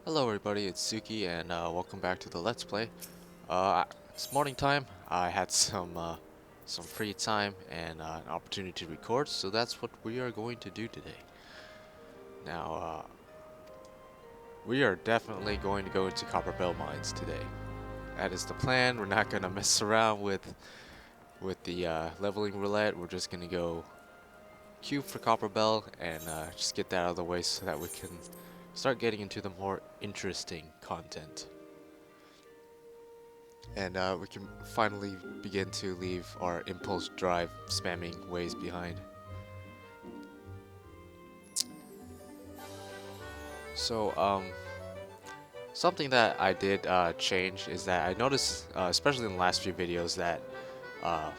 Hello everybody, it's Tsuki and welcome back to the Let's Play. It's morning time. I had some free time and an opportunity to record, so that's what we are going to do today. Now, we are definitely going to go into Copperbell Mines today. That is the plan. We're not going to mess around with the leveling roulette. We're just going to go queue for Copperbell and just get that out of the way so that we can start getting into the more interesting content. And we can finally begin to leave our impulse drive spamming ways behind. So, something that I did change is that I noticed, especially in the last few videos, that uh,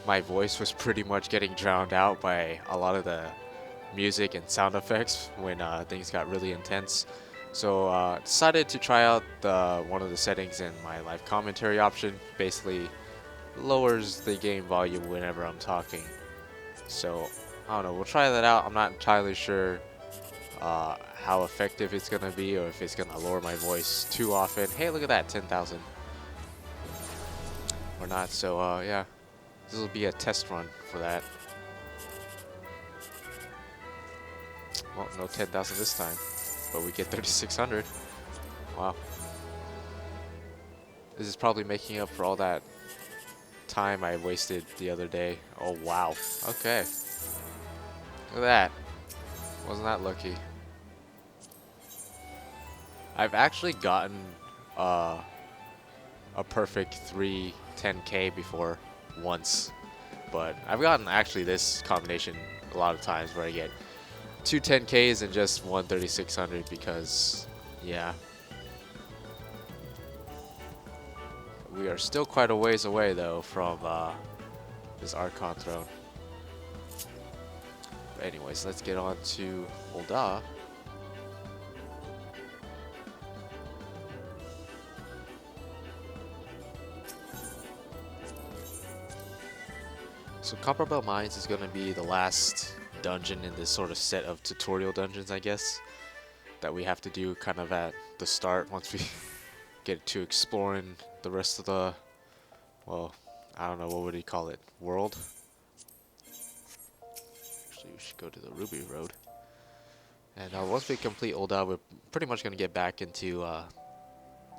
my voice was pretty much getting drowned out by a lot of the music and sound effects when things got really intense. So decided to try out one of the settings in my live commentary option. Basically lowers the game volume whenever I'm talking. So I don't know, we'll try that out. I'm not entirely sure how effective it's gonna be or if it's gonna lower my voice too often. Hey, look at that, 10,000 or not. So yeah, this will be a test run for that. Well, no 10,000 this time, but we get 3,600. Wow. This is probably making up for all that time I wasted the other day. Oh, wow. Okay. Look at that. Wasn't that lucky? I've actually gotten uh, a perfect 310k before once. But I've gotten actually this combination a lot of times where I get two 10ks and just one 3600 because, yeah. We are still quite a ways away though from this Archon throne. But anyways, let's get on to Ul'dah. So Copperbell Mines is going to be the last dungeon in this sort of set of tutorial dungeons, I guess, that we have to do kind of at the start once we get to exploring the rest of the, well, I don't know, what would you call it, world? Actually, we should go to the Ruby Road. And once we complete Ul'dah, we're pretty much going to get back into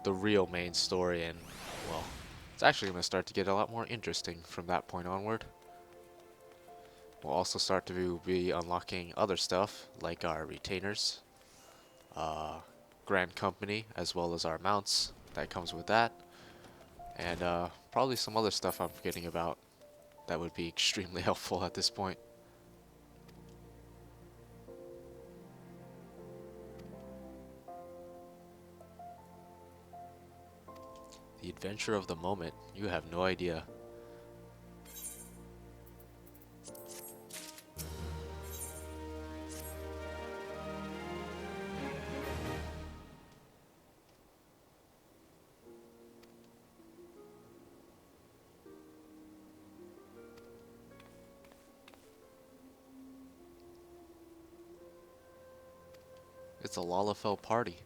the real main story, and, well, it's actually going to start to get a lot more interesting from that point onward. We'll also start to be unlocking other stuff, like our retainers, Grand Company, as well as our mounts that comes with that, and probably some other stuff I'm forgetting about that would be extremely helpful at this point. The adventure of the moment, you have no idea. It's a Lalafell party.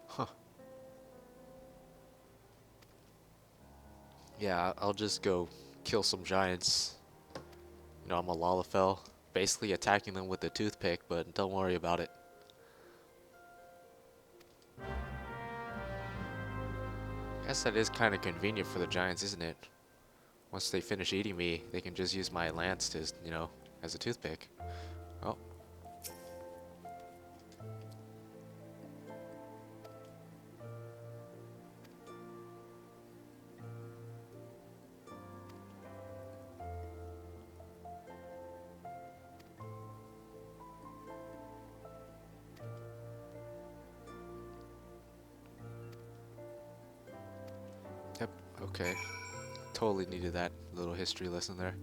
Huh. Yeah, I'll just go kill some giants. You know, I'm a Lalafell, basically attacking them with a toothpick, but don't worry about it. Guess that is kind of convenient for the giants, isn't it? Once they finish eating me, they can just use my lance to, you know, as a toothpick. Okay. Totally needed that little history lesson there.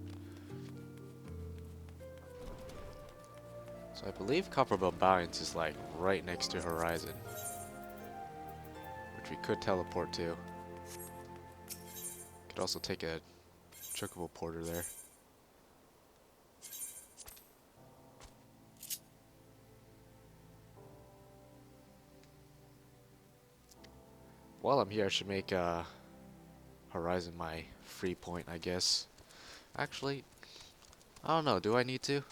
So I believe Copperbell Mines is like right next to Horizon, which we could teleport to. Could also take a chocobo porter there. While I'm here, I should make Horizon my free point, I guess. Actually, I don't know. Do I need to?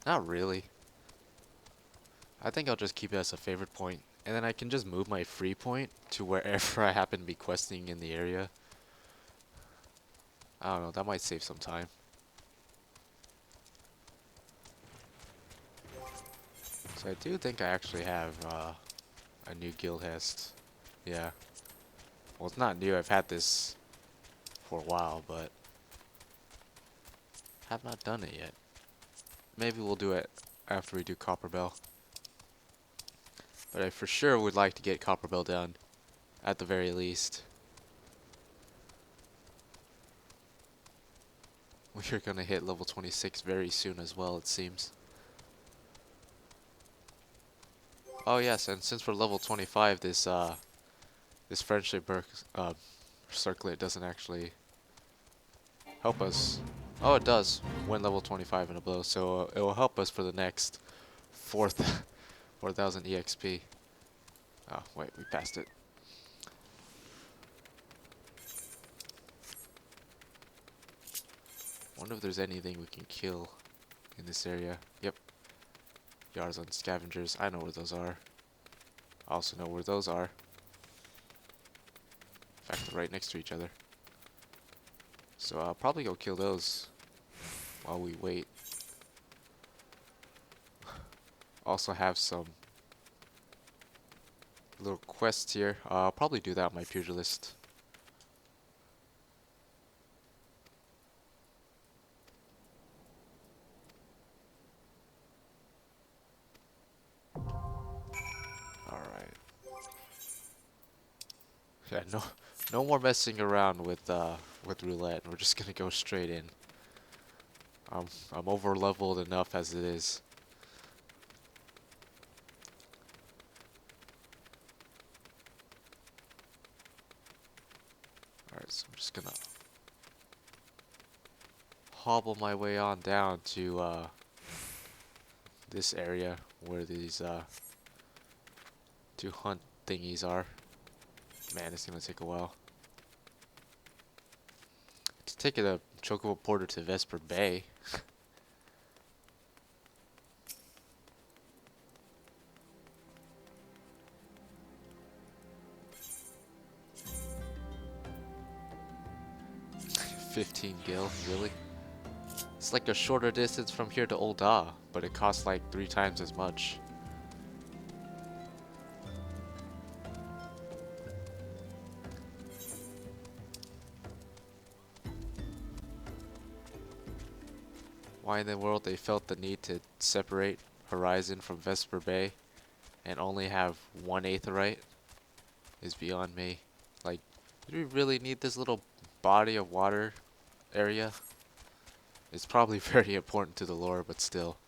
Not really. I think I'll just keep it as a favorite point, and then I can just move my free point to wherever I happen to be questing in the area. I don't know. That might save some time. So I do think I actually have a new guild hest. Yeah. Well, it's not new. I've had this for a while, but have not done it yet. Maybe we'll do it after we do Copperbell. But I for sure would like to get Copperbell done, at the very least. We're gonna hit level 26 very soon as well, it seems. Oh yes, and since we're level 25, this friendship circlet doesn't actually help us. Oh, it does when level 25 and above, so it will help us for the next 4,000 EXP. Oh wait, we passed it. Wonder if there's anything we can kill in this area. Yep. Yards on scavengers. I know where those are. I also know where those are. In fact, they're right next to each other. So I'll probably go kill those while we wait. Also have some little quests here. I'll probably do that on my pugilist. Alright. Yeah, no more messing around with roulette. We're just gonna go straight in. I'm over leveled enough as it is. Alright, so I'm just gonna hobble my way on down to this area where these two hunt thingies are. Man, it's gonna take a while. Let's take a chocobo porter to Vesper Bay. $15 gil, really? It's like a shorter distance from here to Ul'dah, but it costs like 3 times as much. Why in the world they felt the need to separate Horizon from Vesper Bay and only have 1 aetheryte is beyond me. Like, do we really need this little body of water area? It's probably very important to the lore, but still.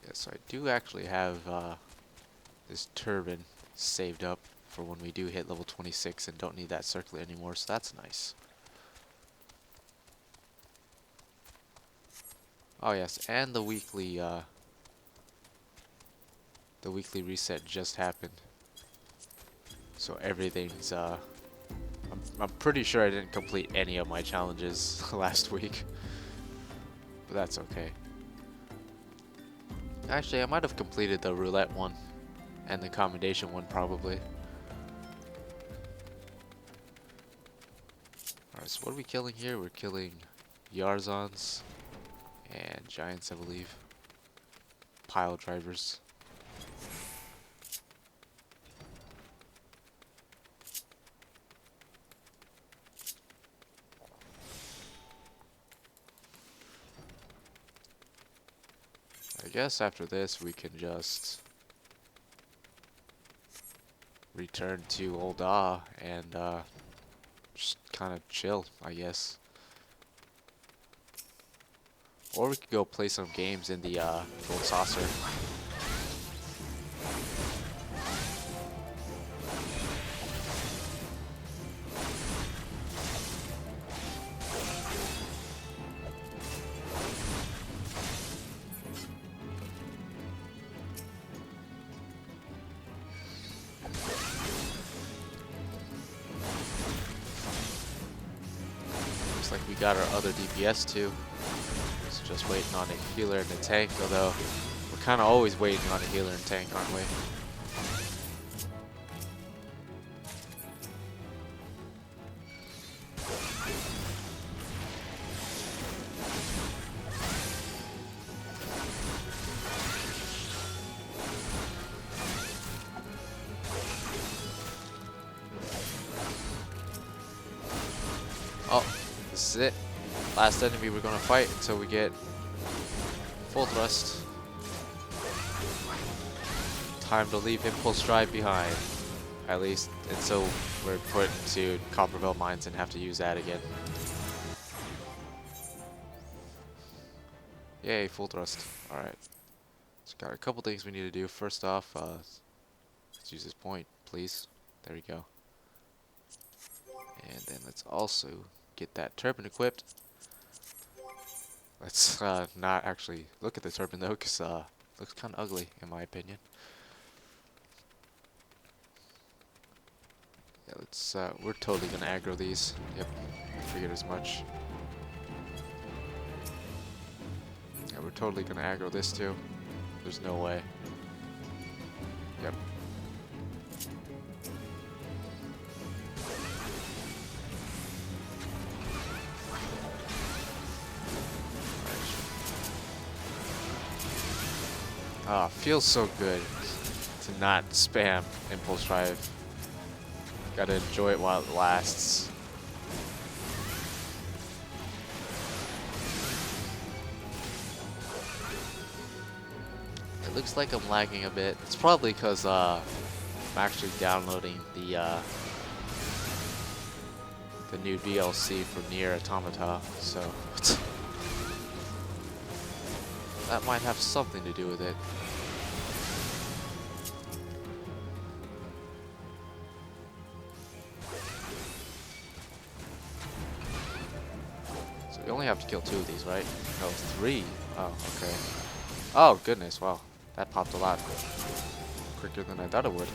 Yeah, so I do actually have this turbine saved up for when we do hit level 26 and don't need that circlet anymore, so that's nice. Oh yes, and the weekly reset just happened. So everything's I'm pretty sure I didn't complete any of my challenges last week. But that's okay. Actually, I might have completed the roulette one and the commendation one probably. Alright, so what are we killing here? We're killing Yarzons and giants, I believe. Pile drivers. guess after this we can just return to Old Ah and just kind of chill, I guess. Or we could go play some games in the Gold Saucer. Looks like we got our other DPS too. Just waiting on a healer and a tank, although we're kind of always waiting on a healer and tank, aren't we? Oh, this is it. Last enemy we're gonna fight until we get full thrust. Time to leave Impulse Drive behind. At least until we're put into Copperbell Mines and have to use that again. Yay, full thrust. Alright. Just got a couple things we need to do. First off, let's use this point, please. There we go. And then let's also get that turban equipped. Let's not actually look at the turban though, because it looks kind of ugly in my opinion. Yeah, let's. We're totally gonna aggro these. Yep, figured as much. Yeah, we're totally gonna aggro this too. There's no way. Yep. Ah, feels so good to not spam Impulse Drive. Gotta enjoy it while it lasts. It looks like I'm lagging a bit. It's probably because I'm actually downloading the new DLC for Nier Automata, so that might have something to do with it. So we only have to kill 2 of these, right? No, 3. Oh, okay. Oh, goodness, wow. That popped a lot quicker than I thought it would.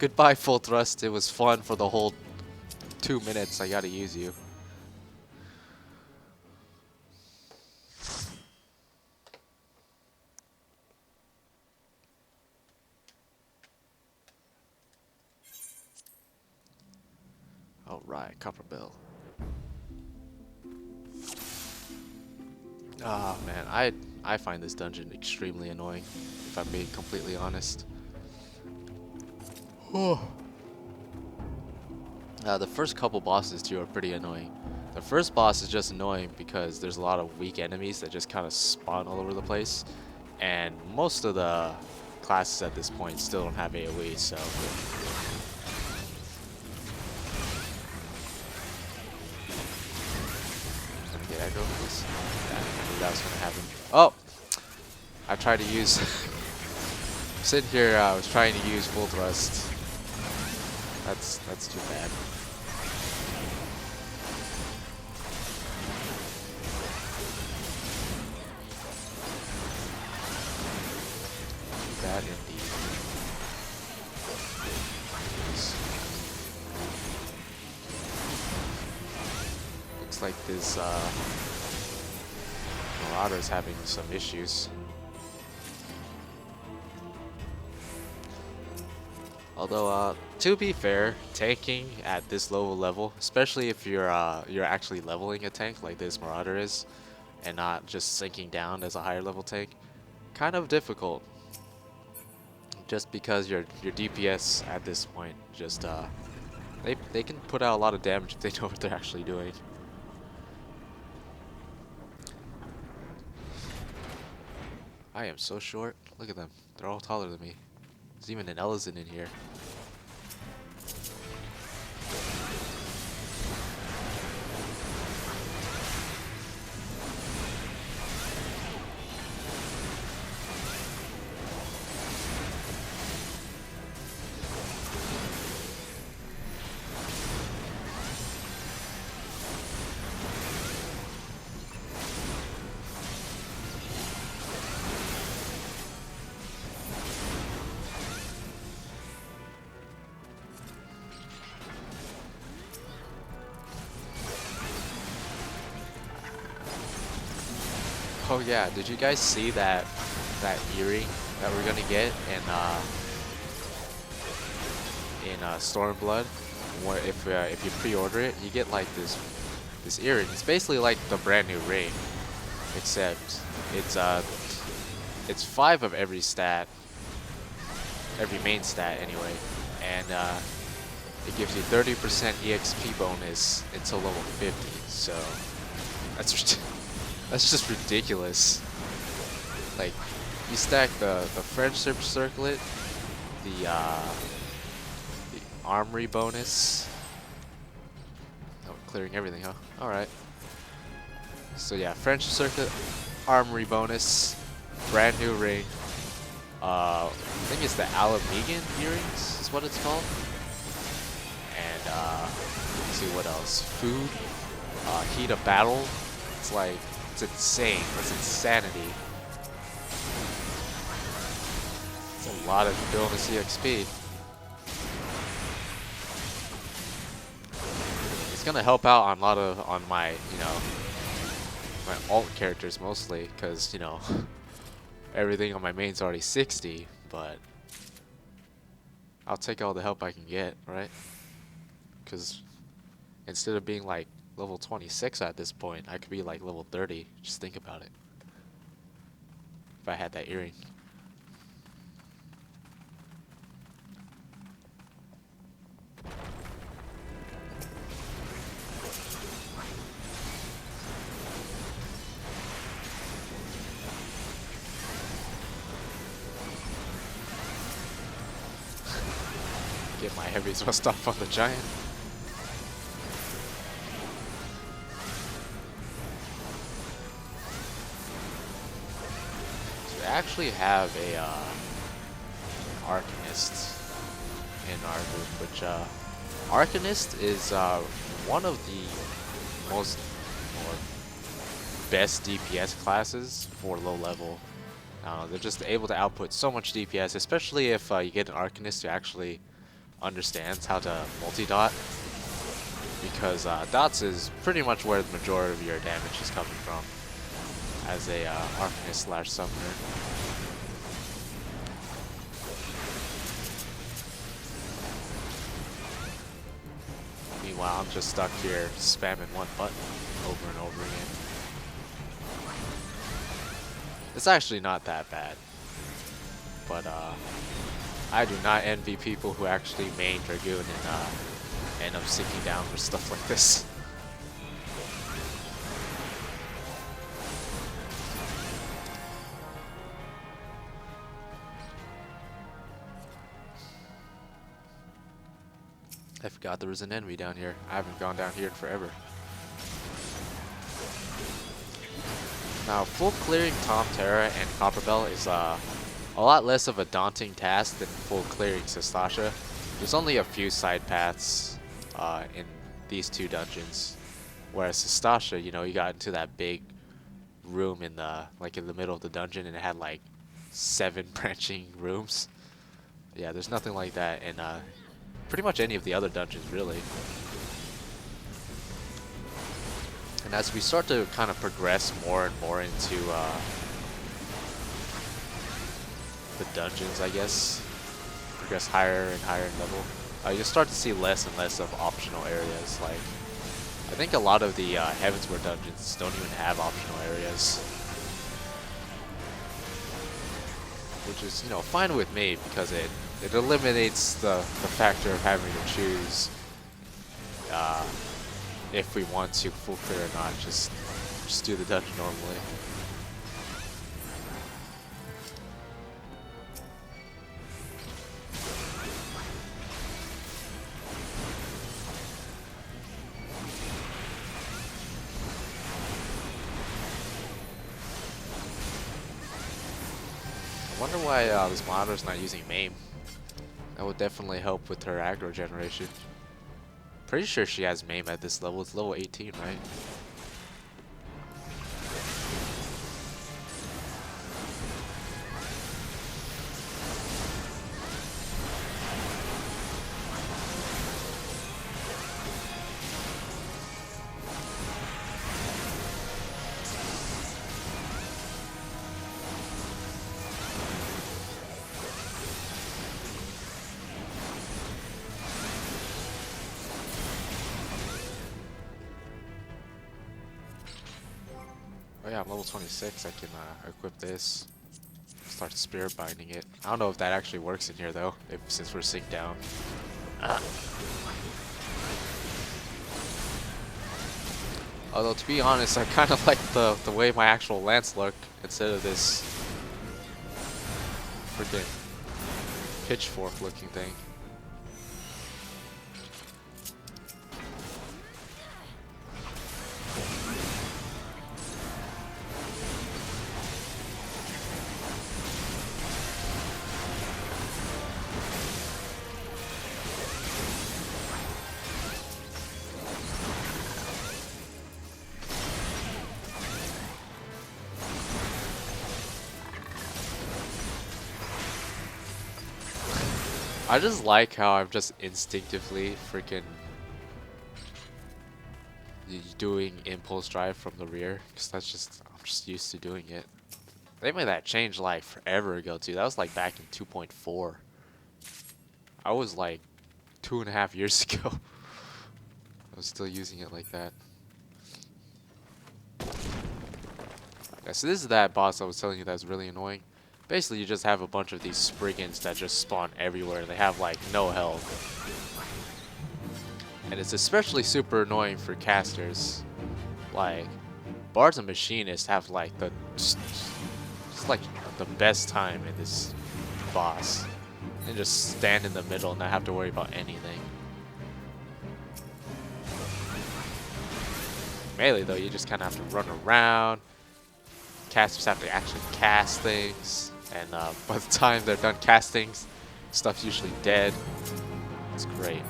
Goodbye, full thrust. It was fun for the whole 2 minutes. I gotta use you. Alright, Copperbell. Ah, man, I find this dungeon extremely annoying, if I'm being completely honest. The first couple bosses too are pretty annoying. The first boss is just annoying because there's a lot of weak enemies that just kind of spawn all over the place, and most of the classes at this point still don't have AoE, so get aggro, please. Yeah, I knew that was gonna happen. Oh, I tried to use. Sitting here, I was trying to use full thrust. That's too bad. That indeed. Looks like this Marauder's having some issues. Although, to be fair, tanking at this low level, especially if you're actually leveling a tank like this Marauder is, and not just sinking down as a higher level tank, kind of difficult. Just because your DPS at this point just they can put out a lot of damage if they know what they're actually doing. I am so short. Look at them. They're all taller than me. There's even an elephant in here. Oh yeah, did you guys see that earring that we're gonna get in Stormblood? Where if you pre-order it, you get like this earring. It's basically like the brand new ring, except it's 5 of every stat, every main stat anyway, and it gives you 30% EXP bonus until level 50. So that's just ridiculous. Like, you stack the friendship circlet, the armory bonus. Oh, clearing everything, huh? All right. So yeah, friendship circlet, armory bonus, brand new ring. I think it's the Alamegan earrings is what it's called. And let's see what else. Food, heat of battle. It's like, it's insane. It's insanity. It's a lot of bonus EXP. It's gonna help out on a lot of my my alt characters mostly, because everything on my main's already 60, but I'll take all the help I can get, right? Because instead of being like level 26 at this point, I could be like level 30. Just think about it. If I had that earring. Get my heavy thrust off on the giant. So we actually have an Arcanist in our group, which Arcanist is one of the most or best DPS classes for low level. They're just able to output so much DPS, especially if you get an Arcanist who actually understands how to multi-dot, because dots is pretty much where the majority of your damage is coming from as a Arcanist / summoner. Meanwhile, I'm just stuck here spamming one button over and over again. It's actually not that bad, but I do not envy people who actually main Dragoon and end up sinking down for stuff like this. I forgot there was an enemy down here. I haven't gone down here in forever. Now, full clearing Tom Terra and Copperbell is a lot less of a daunting task than full clearing Sastasha. There's only a few side paths in these two dungeons, whereas Sastasha, you got into that big room in the middle of the dungeon, and it had like 7 branching rooms. Yeah, there's nothing like that in pretty much any of the other dungeons, really. And as we start to kind of progress more and more into the dungeons, I guess, progress higher and higher in level, you'll start to see less and less of optional areas. Like, I think a lot of the Heavensward dungeons don't even have optional areas, which is, fine with me, because it eliminates the factor of having to choose if we want to full clear or not. Just do the dungeon normally. wonder why this monitor's not using MAME. That would definitely help with her aggro generation. Pretty sure she has MAME at this level. It's level 18, right? Oh yeah, I'm level 26. I can equip this. Start spirit binding it. I don't know if that actually works in here though, since we're synced down. Although to be honest, I kind of like the way my actual lance look instead of this freaking pitchfork looking thing. I just like how I'm just instinctively freaking doing impulse drive from the rear, because I'm just used to doing it. They made that change like forever ago too. That was like back in 2.4. I was like 2.5 years ago. I was still using it like that. Yeah, so this is that boss I was telling you that's really annoying. Basically, you just have a bunch of these Spriggans that just spawn everywhere. They have like no health. And it's especially super annoying for casters. Like, Bards and Machinists have like just like the best time in this boss. And just stand in the middle and not have to worry about anything. Melee though, you just kind of have to run around. Casters have to actually cast things. And by the time they're done casting, stuff's usually dead. It's great.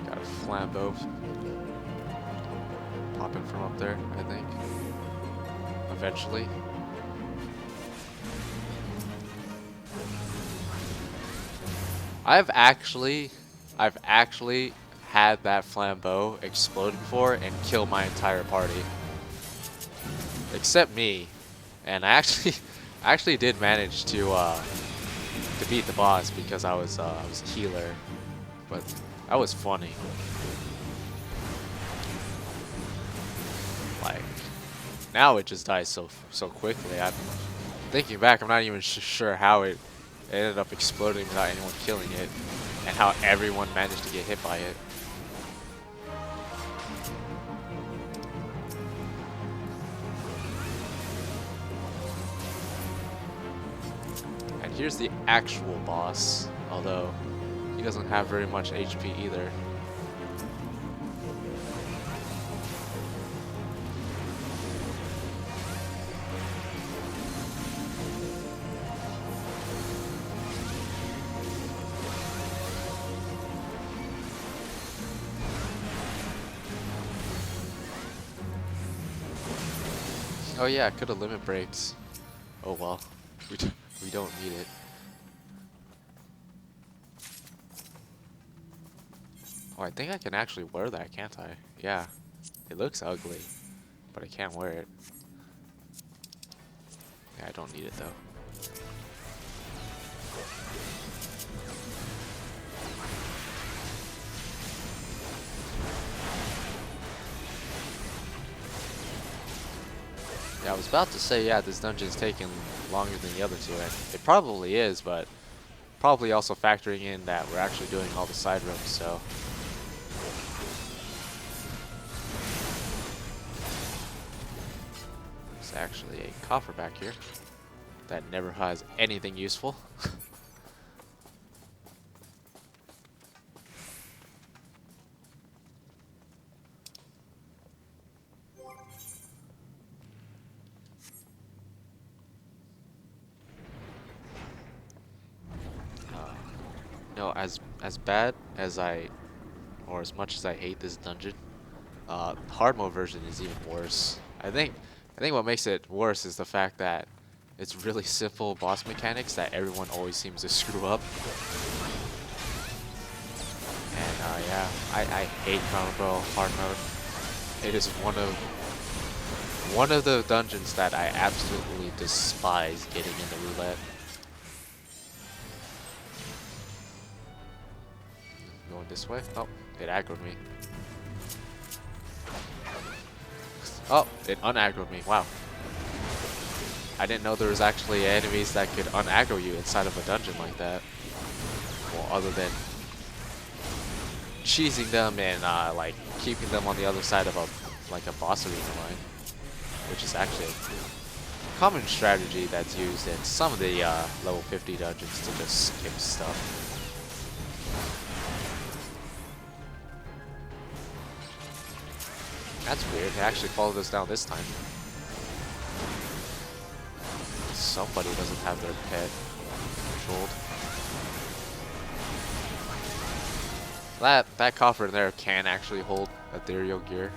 Got a flambeau popping from up there, I think. Eventually. I've actually had that flambeau explode before and kill my entire party, except me. And I actually did manage to beat the boss because I was a healer, but that was funny. Like, now it just dies so quickly. I'm thinking back, I'm not even sure how it ended up exploding without anyone killing it, and how everyone managed to get hit by it. And here's the actual boss, although he doesn't have very much HP either. Oh yeah, I could have limit breaks. Oh well, we don't need it. Oh, I think I can actually wear that, can't I? Yeah, it looks ugly, but I can't wear it. Yeah, I don't need it though. Yeah, I was about to say, yeah, this dungeon's taking longer than the other two, and it probably is, but probably also factoring in that we're actually doing all the side rooms, so. There's actually a coffer back here. that never has anything useful. No, as bad as or as much as I hate this dungeon, hard mode version is even worse. I think what makes it worse is the fact that it's really simple boss mechanics that everyone always seems to screw up. And yeah, I hate Copperbell hard mode. It is one of the dungeons that I absolutely despise getting in the roulette. Going this way? Oh, it aggroed me. Oh, it unaggroed me. Wow. I didn't know there was actually enemies that could unaggro you inside of a dungeon like that. Well, other than cheesing them and like keeping them on the other side of a boss arena line, which is actually a common strategy that's used in some of the level 50 dungeons to just skip stuff. That's weird. They actually followed us down this time. Somebody doesn't have their pet controlled. That coffer in there can actually hold ethereal gear.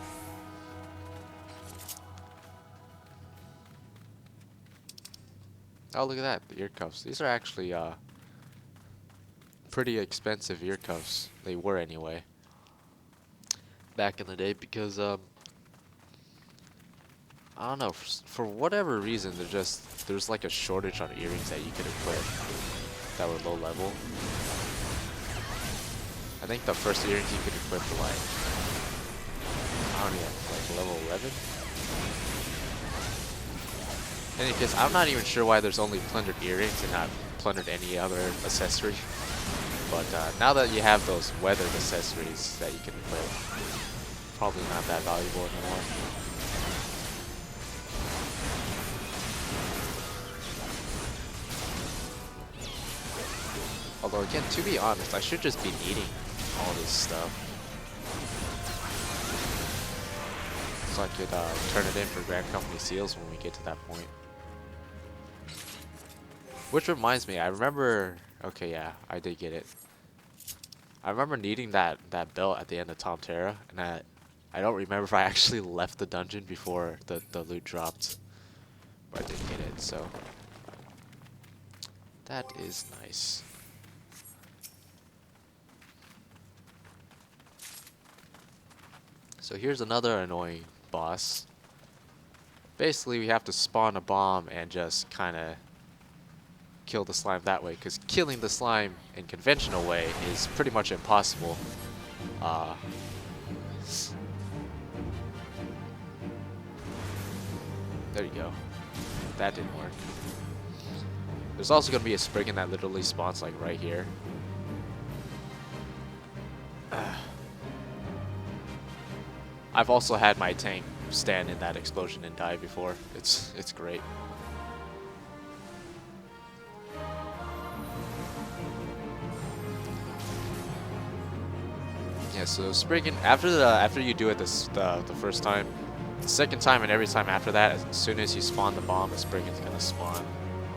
Oh, look at that, the ear cuffs. These are actually pretty expensive ear cuffs. They were anyway. Back in the day, because I don't know, for whatever reason, there's like a shortage on earrings that you could equip that were low level. I think the first earrings you could equip were like, I don't know, like level 11? In any case, I'm not even sure why there's only plundered earrings and not plundered any other accessory. But now that you have those weathered accessories that you can equip, probably not that valuable anymore. Although again, to be honest, I should just be needing all this stuff, so I could turn it in for Grand Company seals when we get to that point. Which reminds me, I remember. Okay, yeah, I did get it. I remember needing that belt at the end of Tom Terra, and I don't remember if I actually left the dungeon before the loot dropped, but I did get it. So that is nice. So here's another annoying boss. Basically, we have to spawn a bomb and just kind of kill the slime that way, because killing the slime in conventional way is pretty much impossible. There you go. That didn't work. There's also going to be a Spriggan that literally spawns like right here. I've also had my tank stand in that explosion and die before. It's great. Yeah, so Spriggan, after you do it the first time, the second time and every time after that, as soon as you spawn the bomb, the Spriggan's gonna spawn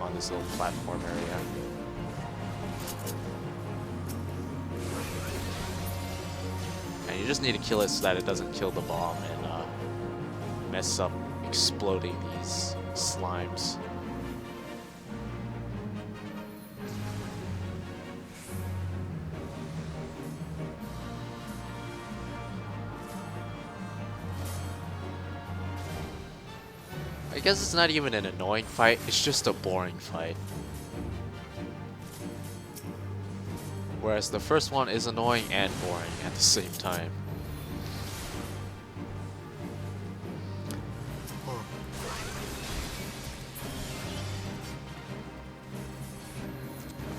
on this little platform area. And you just need to kill it so that it doesn't kill the bomb and mess up exploding these slimes. I guess it's not even an annoying fight, it's just a boring fight. Whereas the first one is annoying and boring at the same time.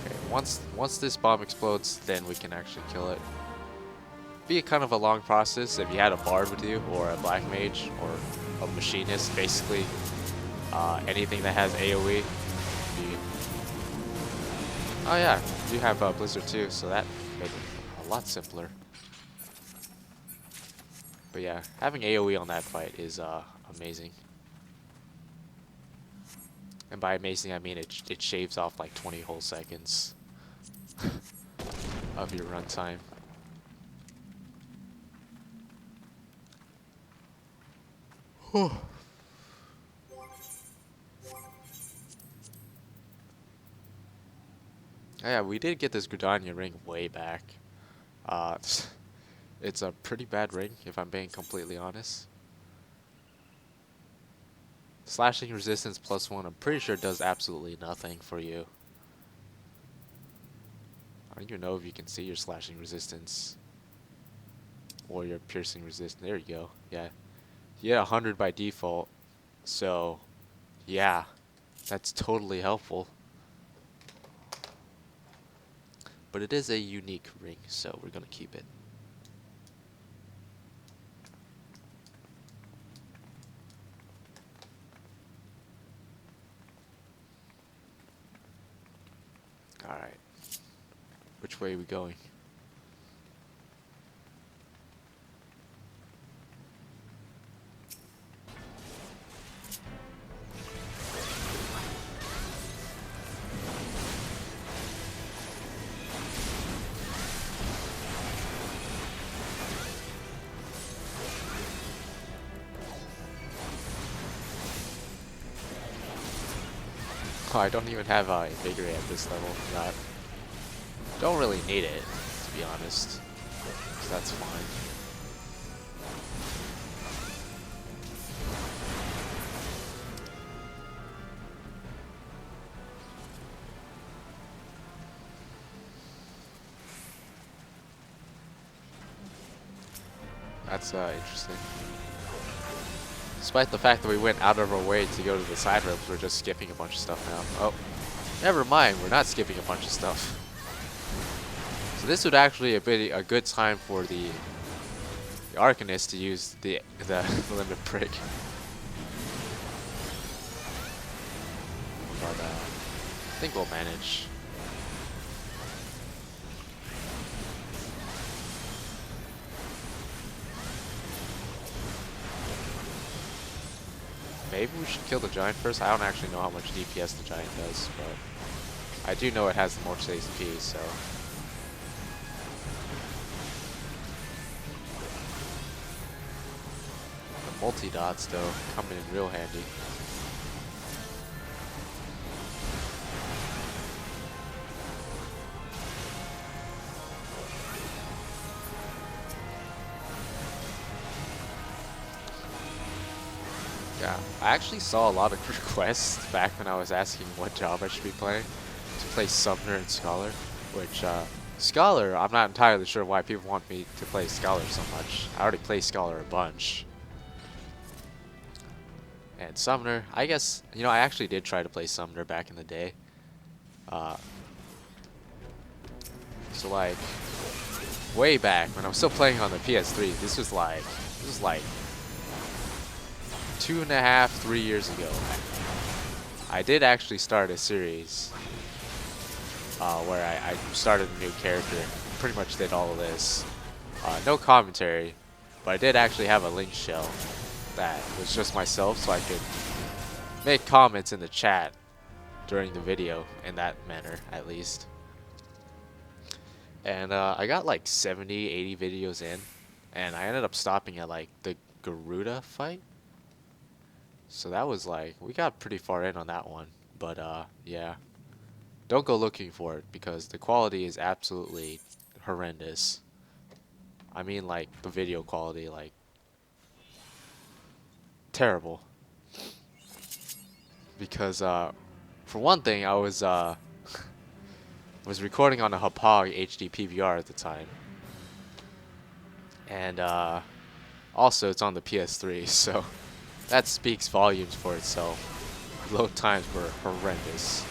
Okay, once this bomb explodes, then we can actually kill it. Be kind of a long process if you had a bard with you, or a black mage, or a machinist, basically anything that has AoE. Oh yeah, you have Blizzard too, so that made it a lot simpler. But yeah, having AoE on that fight is amazing. And by amazing, I mean it shaves off like 20 whole seconds of your runtime. Oh yeah, we did get this Gridania ring way back. Uh, it's a pretty bad ring, if I'm being completely honest. Slashing resistance +1, I'm pretty sure does absolutely nothing for you. I don't even know if you can see your slashing resistance. Or your piercing resistance. There you go. Yeah. You get 100 by default. So, yeah. That's totally helpful. But it is a unique ring, so we're gonna keep it. Alright. Which way are we going? Oh, I don't even have Invigorate at this level. Don't really need it, to be honest. So that's fine. That's interesting. Despite the fact that we went out of our way to go to the side ropes, we're just skipping a bunch of stuff now. Oh, never mind, we're not skipping a bunch of stuff. So this would actually be a good time for the Arcanist to use the limit break. But I think we'll manage. Maybe we should kill the giant first. I don't actually know how much DPS the giant does, but I do know it has the most HP, so. The multi-dots, though, come in real handy. Yeah, I actually saw a lot of requests back when I was asking what job I should be playing to play Summoner and Scholar, which, Scholar, I'm not entirely sure why people want me to play Scholar so much. I already play Scholar a bunch. And Summoner, I guess, you know, I actually did try to play Summoner back in the day. So like, way back when I was still playing on the PS3, this was like 2.5, 3 years ago. I did actually start a series where I started a new character, pretty much did all of this. No commentary, but I did actually have a link shell that was just myself, so I could make comments in the chat during the video in that manner, at least. And I got like 70, 80 videos in, and I ended up stopping at like the Garuda fight. So that was like, we got pretty far in on that one, but yeah. Don't go looking for it because the quality is absolutely horrendous. I mean like the video quality, like terrible. Because for one thing, I was was recording on a Hapag HD PVR at the time. And also it's on the PS3, so that speaks volumes for itself. Load times were horrendous.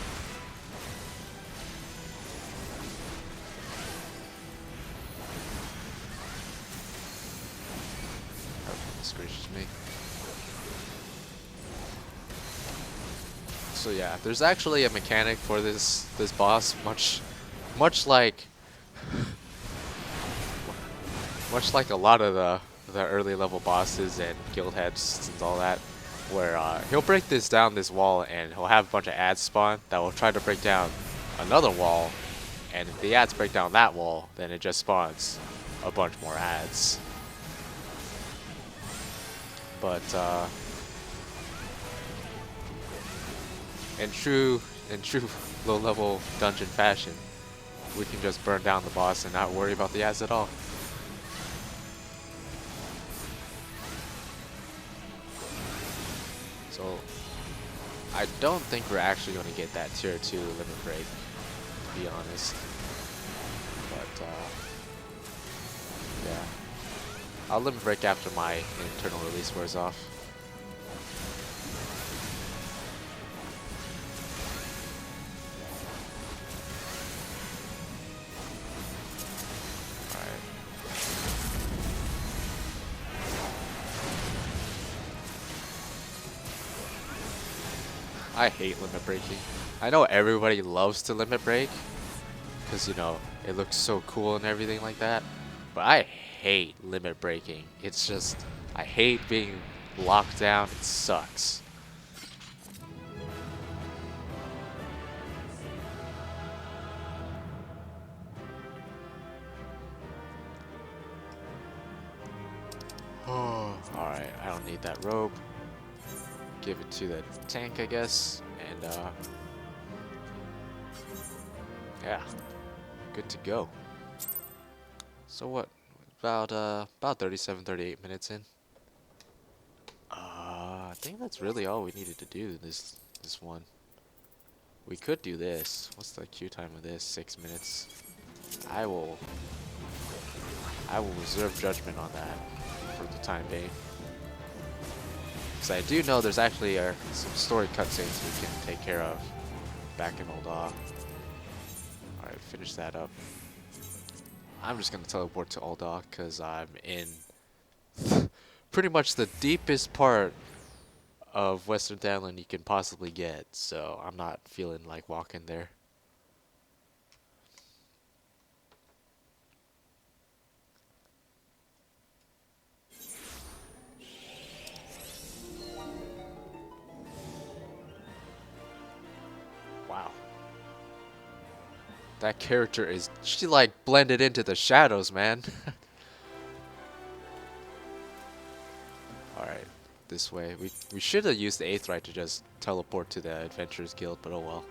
Oh, this gracious me. So yeah, there's actually a mechanic for this boss, much like much like a lot of the early level bosses and guild heads and all that, where he'll break this wall and he'll have a bunch of ads spawn that will try to break down another wall, and if the ads break down that wall, then it just spawns a bunch more ads. But in true low level dungeon fashion, we can just burn down the boss and not worry about the ads at all. So I don't think we're actually going to get that tier 2 limit break, to be honest. But yeah, I'll limit break after my internal release wears off. I hate limit breaking. I know everybody loves to limit break because, you know, it looks so cool and everything like that, but I hate limit breaking. It's just, I hate being locked down. It sucks. Oh, alright, I don't need that robe. Give it to the tank, I guess, and yeah, good to go. So what? About 37, 38 minutes in. I think that's really all we needed to do this one. We could do this. What's the queue time of this? 6 minutes. I will reserve judgment on that for the time being. Because I do know there's actually some story cutscenes we can take care of back in Old Aw. Alright, finish that up. I'm just going to teleport to Old Aw because I'm in pretty much the deepest part of Western Thailand you can possibly get. So I'm not feeling like walking there. Wow. That character is, she like blended into the shadows, man. Alright, this way. We should have used the 8th right to just teleport to the Adventurers Guild, but oh well.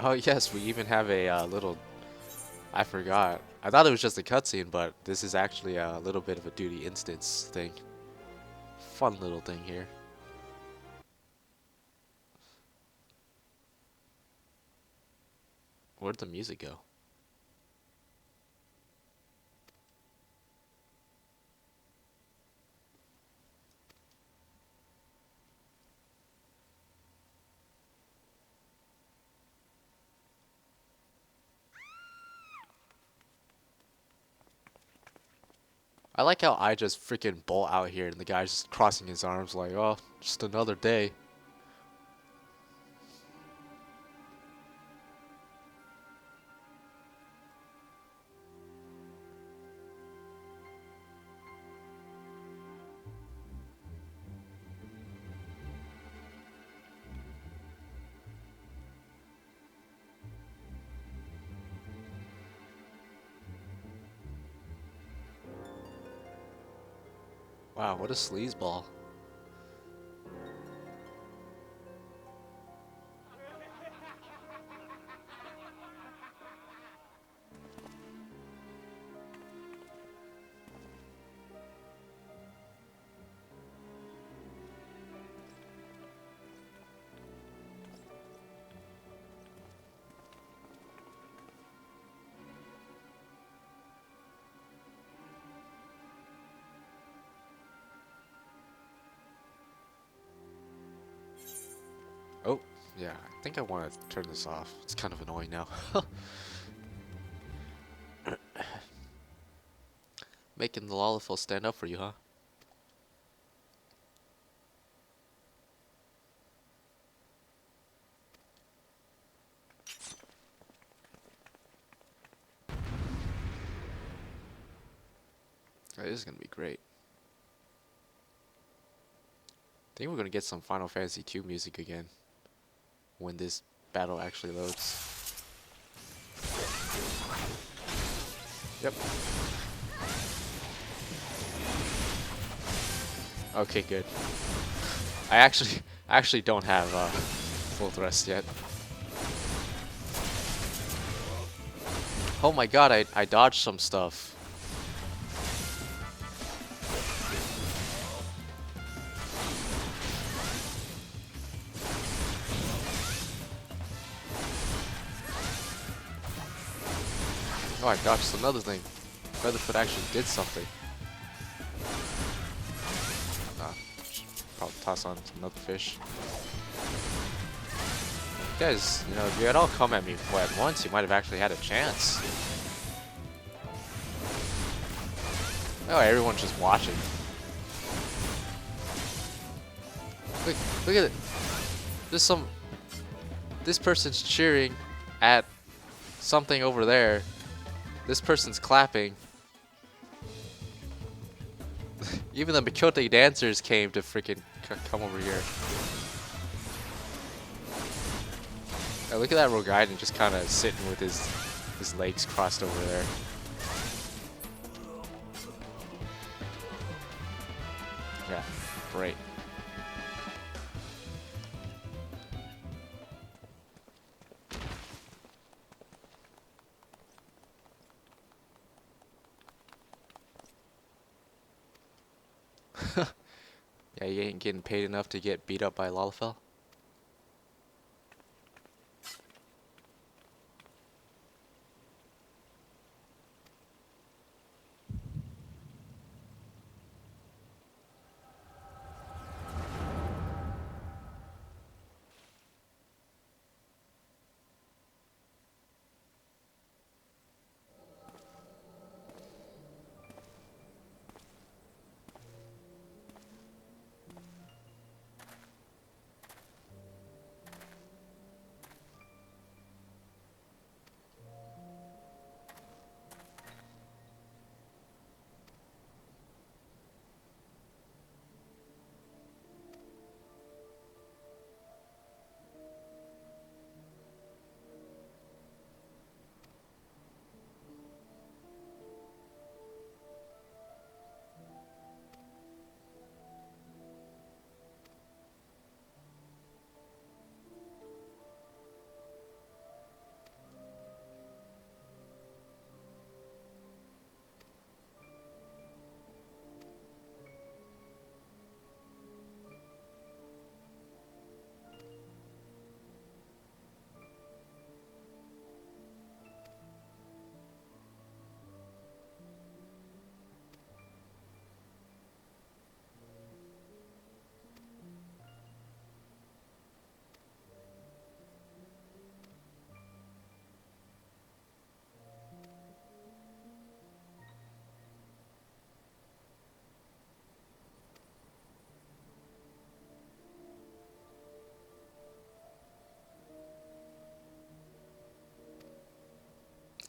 Oh yes, we even have a little, I forgot. I thought it was just a cutscene, but this is actually a little bit of a duty instance thing. Fun little thing here. Where'd the music go? I like how I just freaking bolt out here and the guy's just crossing his arms like, oh, just another day. Wow, what a sleazeball. Yeah, I think I want to turn this off. It's kind of annoying now. Making the Lalafell stand up for you, huh? This is gonna be great. I think we're gonna get some Final Fantasy II music again when this battle actually loads. Yep. Okay, good. I actually don't have full thrust yet. Oh my god, I dodged some stuff. Oh, I dodged another thing. Featherfoot actually did something. Probably toss on another fish. You guys, you know, if you had all come at me at once, you might have actually had a chance. Oh, everyone's just watching. Look at it. This person's cheering at something over there. This person's clapping. Even the Mikote dancers came to freaking come over here. Oh, look at that Rogaiden just kind of sitting with his legs crossed over there. Yeah, great. Yeah, you ain't getting paid enough to get beat up by Lalafell?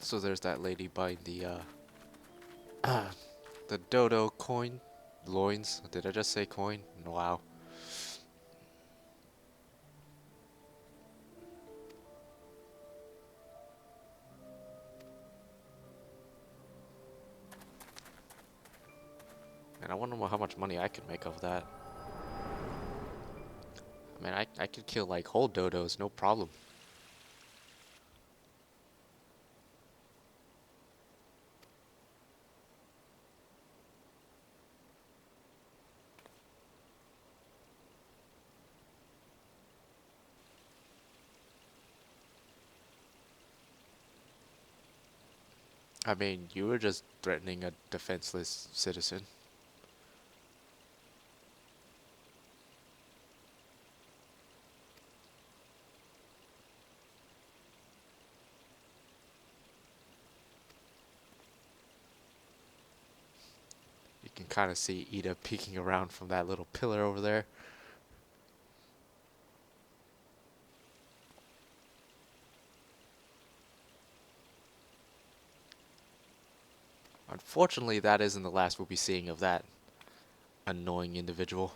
So there's that lady buying the dodo coin loins. Did I just say coin? Wow. And I wonder how much money I could make off that. I mean, I could kill like whole dodos, no problem. I mean, you were just threatening a defenseless citizen. kind of see Ida peeking around from that little pillar over there. Unfortunately, that isn't the last we'll be seeing of that annoying individual.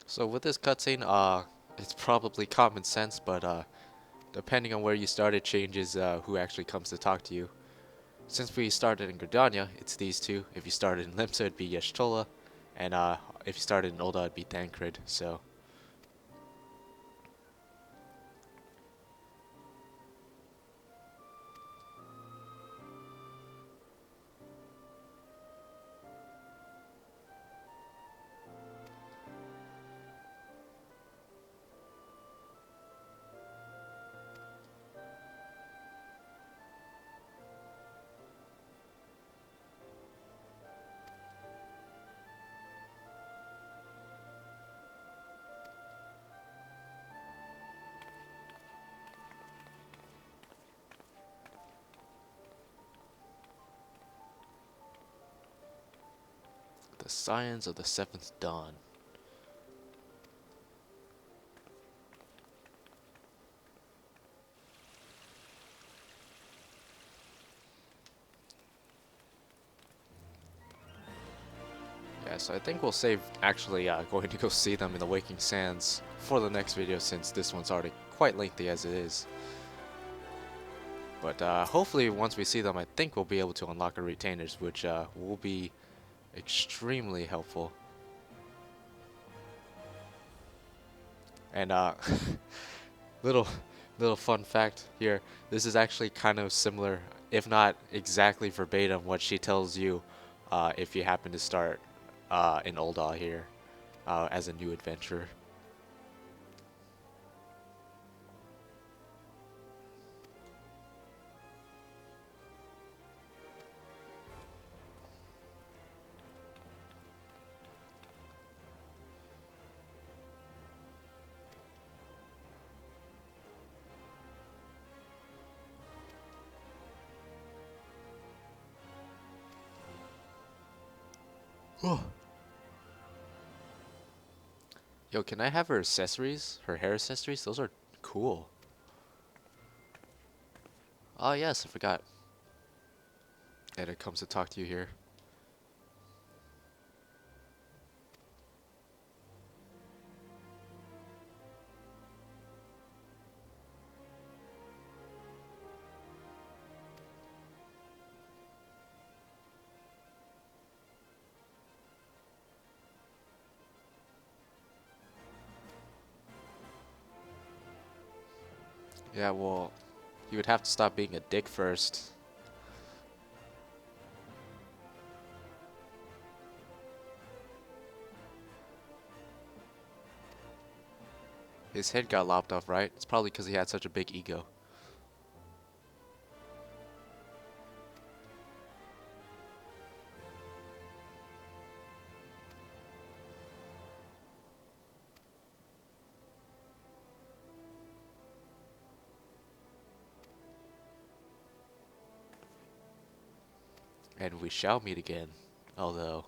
So with this cutscene, it's probably common sense, but depending on where you start, it changes who actually comes to talk to you. Since we started in Gridania, it's these two. If you started in Limsa, it'd be Yeshtola, and if you started in Ul'dah, it'd be Thancred. So the Scions of the Seventh Dawn. Yeah, so I think we'll save actually going to go see them in the Waking Sands for the next video, since this one's already quite lengthy as it is. But hopefully once we see them, I think we'll be able to unlock our retainers, which will be extremely helpful. And little little fun fact here, this is actually kind of similar, if not exactly verbatim, what she tells you if you happen to start in Ul'dah here as a new adventurer. Yo, can I have her accessories? Her hair accessories? Those are cool. Oh yes, I forgot. And it comes to talk to you here. Yeah, well, you would have to stop being a dick first. His head got lopped off, right? It's probably because he had such a big ego. And we shall meet again, although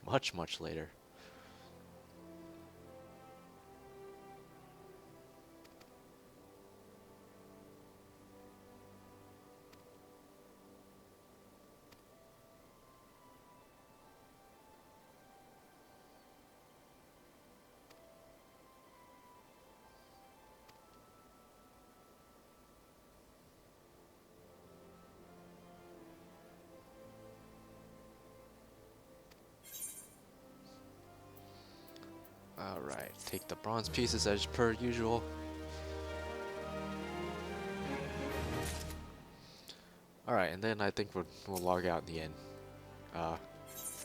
much, much later. Alright, take the bronze pieces as per usual. Alright, and then I think we'll log out in the end. Uh,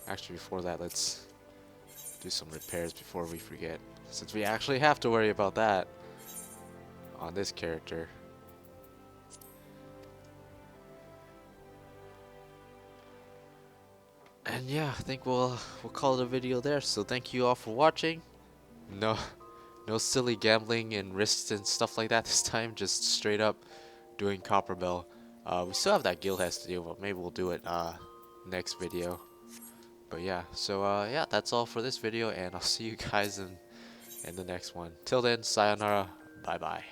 actually, before that, let's do some repairs before we forget, since we actually have to worry about that on this character. And yeah, I think we'll call it a video there. So thank you all for watching. No, no silly gambling and risks and stuff like that this time. Just straight up doing Copperbell. We still have that guild has to do, but maybe we'll do it next video. But yeah, so yeah, that's all for this video, and I'll see you guys in the next one. Till then, sayonara, bye bye.